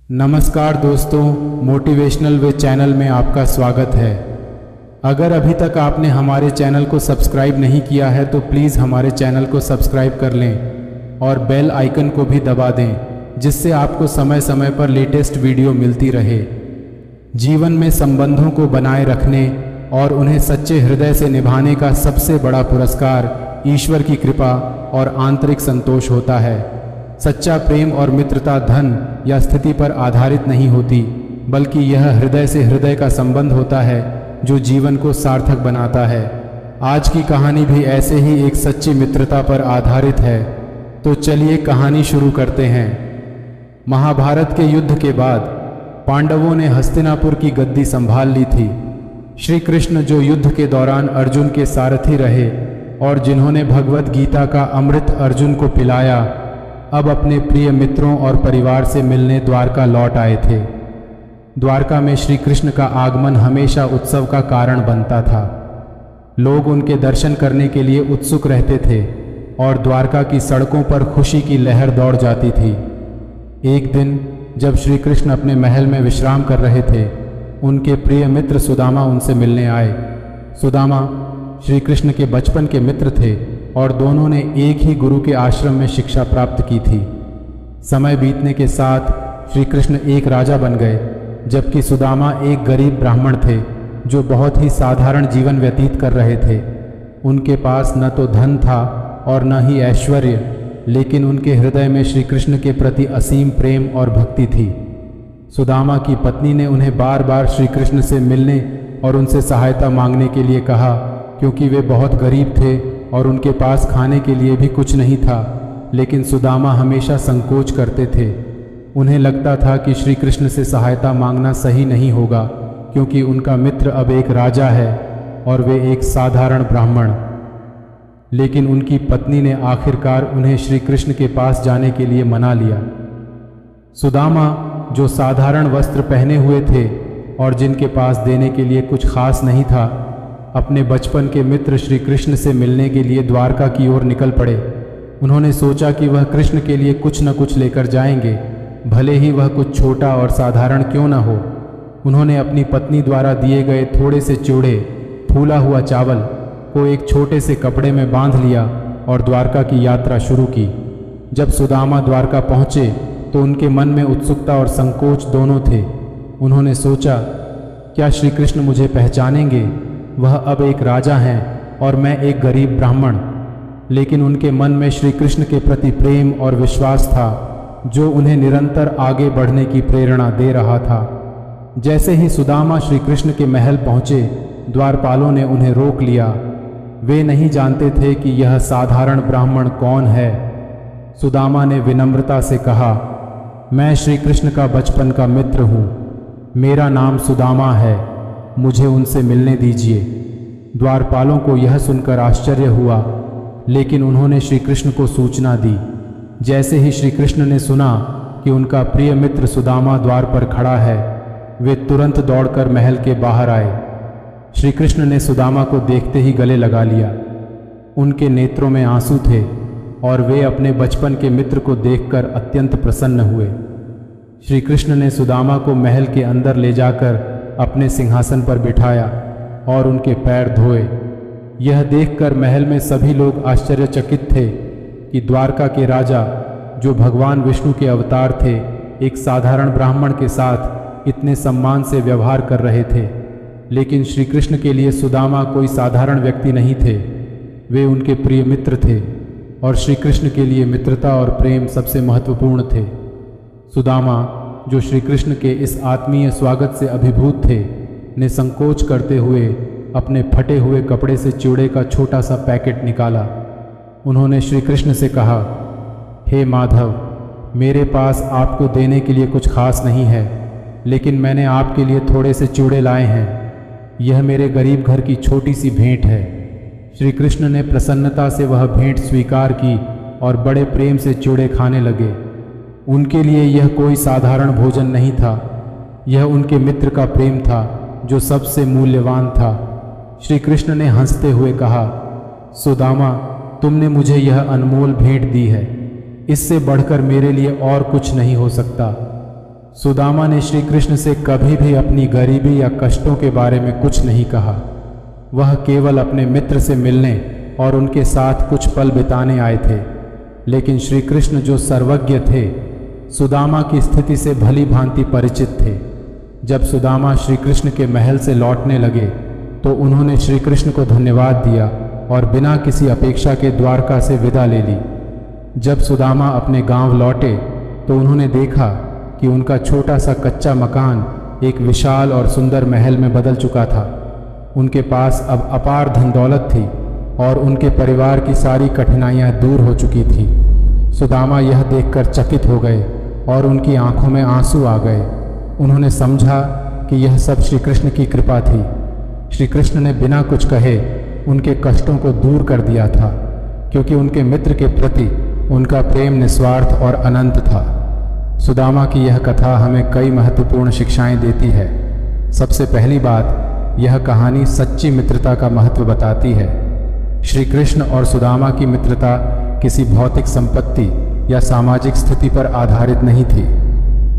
नमस्कार दोस्तों, मोटिवेशनल वे चैनल में आपका स्वागत है। अगर अभी तक आपने हमारे चैनल को सब्सक्राइब नहीं किया है तो प्लीज़ हमारे चैनल को सब्सक्राइब कर लें और बेल आइकन को भी दबा दें, जिससे आपको समय समय पर लेटेस्ट वीडियो मिलती रहे। जीवन में संबंधों को बनाए रखने और उन्हें सच्चे हृदय से निभाने का सबसे बड़ा पुरस्कार ईश्वर की कृपा और आंतरिक संतोष होता है। सच्चा प्रेम और मित्रता धन या स्थिति पर आधारित नहीं होती, बल्कि यह हृदय से हृदय का संबंध होता है जो जीवन को सार्थक बनाता है। आज की कहानी भी ऐसे ही एक सच्ची मित्रता पर आधारित है। तो चलिए कहानी शुरू करते हैं। महाभारत के युद्ध के बाद पांडवों ने हस्तिनापुर की गद्दी संभाल ली थी। श्री कृष्ण, जो युद्ध के दौरान अर्जुन के सारथी रहे और जिन्होंने भगवत गीता का अमृत अर्जुन को पिलाया, अब अपने प्रिय मित्रों और परिवार से मिलने द्वारका लौट आए थे। द्वारका में श्री कृष्ण का आगमन हमेशा उत्सव का कारण बनता था। लोग उनके दर्शन करने के लिए उत्सुक रहते थे और द्वारका की सड़कों पर खुशी की लहर दौड़ जाती थी। एक दिन जब श्री कृष्ण अपने महल में विश्राम कर रहे थे, उनके प्रिय मित्र सुदामा उनसे मिलने आए। सुदामा श्री कृष्ण के बचपन के मित्र थे और दोनों ने एक ही गुरु के आश्रम में शिक्षा प्राप्त की थी। समय बीतने के साथ श्री कृष्ण एक राजा बन गए, जबकि सुदामा एक गरीब ब्राह्मण थे जो बहुत ही साधारण जीवन व्यतीत कर रहे थे। उनके पास न तो धन था और न ही ऐश्वर्य, लेकिन उनके हृदय में श्री कृष्ण के प्रति असीम प्रेम और भक्ति थी। सुदामा की पत्नी ने उन्हें बार बार श्री कृष्ण से मिलने और उनसे सहायता मांगने के लिए कहा, क्योंकि वे बहुत गरीब थे और उनके पास खाने के लिए भी कुछ नहीं था। लेकिन सुदामा हमेशा संकोच करते थे। उन्हें लगता था कि श्री कृष्ण से सहायता मांगना सही नहीं होगा, क्योंकि उनका मित्र अब एक राजा है और वे एक साधारण ब्राह्मण। लेकिन उनकी पत्नी ने आखिरकार उन्हें श्री कृष्ण के पास जाने के लिए मना लिया। सुदामा, जो साधारण वस्त्र पहने हुए थे और जिनके पास देने के लिए कुछ खास नहीं था, अपने बचपन के मित्र श्री कृष्ण से मिलने के लिए द्वारका की ओर निकल पड़े। उन्होंने सोचा कि वह कृष्ण के लिए कुछ न कुछ लेकर जाएंगे, भले ही वह कुछ छोटा और साधारण क्यों न हो। उन्होंने अपनी पत्नी द्वारा दिए गए थोड़े से चिवड़े, फूला हुआ चावल को एक छोटे से कपड़े में बांध लिया और द्वारका की यात्रा शुरू की। जब सुदामा द्वारका पहुँचे तो उनके मन में उत्सुकता और संकोच दोनों थे। उन्होंने सोचा, क्या श्री कृष्ण मुझे पहचानेंगे? वह अब एक राजा हैं और मैं एक गरीब ब्राह्मण। लेकिन उनके मन में श्री कृष्ण के प्रति प्रेम और विश्वास था, जो उन्हें निरंतर आगे बढ़ने की प्रेरणा दे रहा था। जैसे ही सुदामा श्री कृष्ण के महल पहुँचे, द्वारपालों ने उन्हें रोक लिया। वे नहीं जानते थे कि यह साधारण ब्राह्मण कौन है। सुदामा ने विनम्रता से कहा, मैं श्री कृष्ण का बचपन का मित्र हूँ। मेरा नाम सुदामा है, मुझे उनसे मिलने दीजिए। द्वारपालों को यह सुनकर आश्चर्य हुआ, लेकिन उन्होंने श्री कृष्ण को सूचना दी। जैसे ही श्री कृष्ण ने सुना कि उनका प्रिय मित्र सुदामा द्वार पर खड़ा है, वे तुरंत दौड़कर महल के बाहर आए। श्री कृष्ण ने सुदामा को देखते ही गले लगा लिया। उनके नेत्रों में आंसू थे और वे अपने बचपन के मित्र को देखकर अत्यंत प्रसन्न हुए। श्री कृष्ण ने सुदामा को महल के अंदर ले जाकर अपने सिंहासन पर बिठाया और उनके पैर धोए। यह देखकर महल में सभी लोग आश्चर्यचकित थे कि द्वारका के राजा, जो भगवान विष्णु के अवतार थे, एक साधारण ब्राह्मण के साथ इतने सम्मान से व्यवहार कर रहे थे। लेकिन श्री कृष्ण के लिए सुदामा कोई साधारण व्यक्ति नहीं थे, वे उनके प्रिय मित्र थे और श्री कृष्ण के लिए मित्रता और प्रेम सबसे महत्वपूर्ण थे। सुदामा, जो श्री कृष्ण के इस आत्मीय स्वागत से अभिभूत थे, ने संकोच करते हुए अपने फटे हुए कपड़े से चिवड़े का छोटा सा पैकेट निकाला। उन्होंने श्री कृष्ण से कहा, हे माधव, मेरे पास आपको देने के लिए कुछ खास नहीं है, लेकिन मैंने आपके लिए थोड़े से चिवड़े लाए हैं। यह मेरे गरीब घर की छोटी सी भेंट है। श्री कृष्ण ने प्रसन्नता से वह भेंट स्वीकार की और बड़े प्रेम से चिवड़े खाने लगे। उनके लिए यह कोई साधारण भोजन नहीं था, यह उनके मित्र का प्रेम था जो सबसे मूल्यवान था। श्री कृष्ण ने हंसते हुए कहा, सुदामा, तुमने मुझे यह अनमोल भेंट दी है, इससे बढ़कर मेरे लिए और कुछ नहीं हो सकता। सुदामा ने श्री कृष्ण से कभी भी अपनी गरीबी या कष्टों के बारे में कुछ नहीं कहा। वह केवल अपने मित्र से मिलने और उनके साथ कुछ पल बिताने आए थे। लेकिन श्री कृष्ण जो सर्वज्ञ थे, सुदामा की स्थिति से भली भांति परिचित थे। जब सुदामा श्री कृष्ण के महल से लौटने लगे तो उन्होंने श्री कृष्ण को धन्यवाद दिया और बिना किसी अपेक्षा के द्वारका से विदा ले ली। जब सुदामा अपने गांव लौटे तो उन्होंने देखा कि उनका छोटा सा कच्चा मकान एक विशाल और सुंदर महल में बदल चुका था। उनके पास अब अपार धन दौलत थी और उनके परिवार की सारी कठिनाइयां दूर हो चुकी थी। सुदामा यह देखकर चकित हो गए और उनकी आंखों में आंसू आ गए। उन्होंने समझा कि यह सब श्री कृष्ण की कृपा थी। श्री कृष्ण ने बिना कुछ कहे उनके कष्टों को दूर कर दिया था, क्योंकि उनके मित्र के प्रति उनका प्रेम निस्वार्थ और अनंत था। सुदामा की यह कथा हमें कई महत्वपूर्ण शिक्षाएं देती है। सबसे पहली बात, यह कहानी सच्ची मित्रता का महत्व बताती है। श्री कृष्ण और सुदामा की मित्रता किसी भौतिक संपत्ति या सामाजिक स्थिति पर आधारित नहीं थी।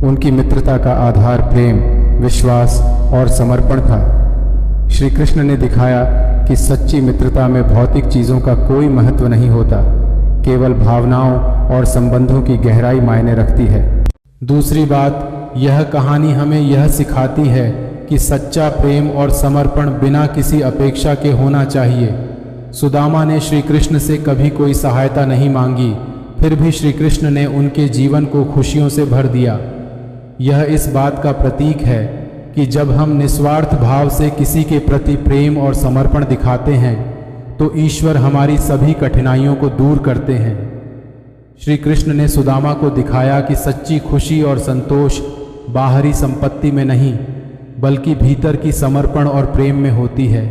उनकी मित्रता का आधार प्रेम, विश्वास और समर्पण था। श्री कृष्ण ने दिखाया कि सच्ची मित्रता में भौतिक चीज़ों का कोई महत्व नहीं होता, केवल भावनाओं और संबंधों की गहराई मायने रखती है। दूसरी बात, यह कहानी हमें यह सिखाती है कि सच्चा प्रेम और समर्पण बिना किसी अपेक्षा के होना चाहिए। सुदामा ने श्री कृष्ण से कभी कोई सहायता नहीं मांगी, फिर भी श्री कृष्ण ने उनके जीवन को खुशियों से भर दिया। यह इस बात का प्रतीक है कि जब हम निस्वार्थ भाव से किसी के प्रति प्रेम और समर्पण दिखाते हैं तो ईश्वर हमारी सभी कठिनाइयों को दूर करते हैं। श्री कृष्ण ने सुदामा को दिखाया कि सच्ची खुशी और संतोष बाहरी संपत्ति में नहीं, बल्कि भीतर की समर्पण और प्रेम में होती है।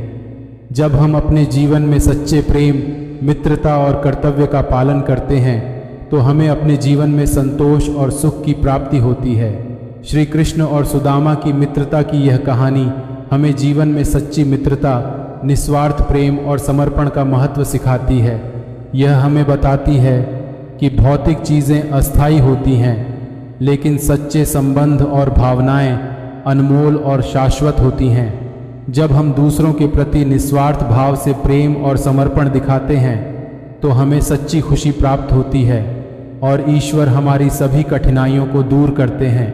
जब हम अपने जीवन में सच्चे प्रेम, मित्रता और कर्तव्य का पालन करते हैं तो हमें अपने जीवन में संतोष और सुख की प्राप्ति होती है। श्री कृष्ण और सुदामा की मित्रता की यह कहानी हमें जीवन में सच्ची मित्रता, निस्वार्थ प्रेम और समर्पण का महत्व सिखाती है। यह हमें बताती है कि भौतिक चीज़ें अस्थायी होती हैं, लेकिन सच्चे संबंध और भावनाएं अनमोल और शाश्वत होती हैं। जब हम दूसरों के प्रति निस्वार्थ भाव से प्रेम और समर्पण दिखाते हैं तो हमें सच्ची खुशी प्राप्त होती है और ईश्वर हमारी सभी कठिनाइयों को दूर करते हैं।